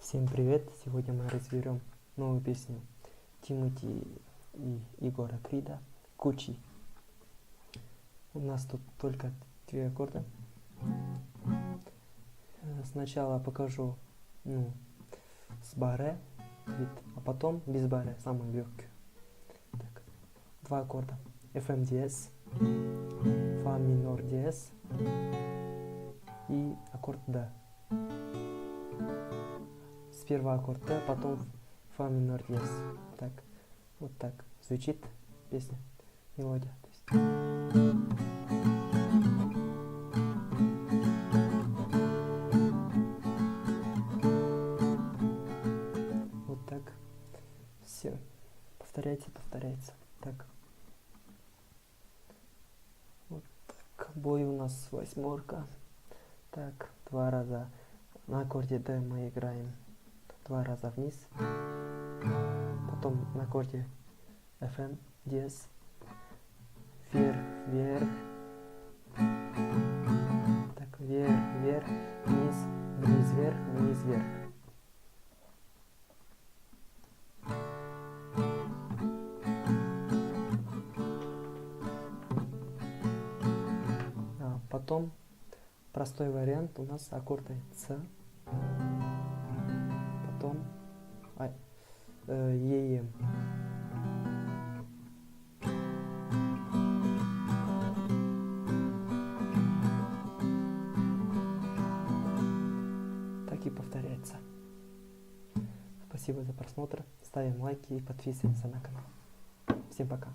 Всем привет! Сегодня мы разберем новую песню Тимати и Егора Крида «Кучи». У нас тут только 2 аккорда. Сначала покажу с баре, а потом без баре, самую легкую. Так, 2 аккорда. FM диез, фа минор диез и аккорд D. Сперва аккорд Д, потом фа минор диез. Так, вот так звучит песня, мелодия. Вот так. Все. Повторяется. Так. Вот так. Бой у нас 8. Так, 2 раза на аккорде D мы играем 2 раза вниз, потом на аккорде FM диез вверх, так, вверх, вниз, вниз, вверх. Потом простой вариант у нас аккорды С, потом ЕМ. Так и повторяется. Спасибо за просмотр, ставим лайки и подписываемся на канал. Всем пока.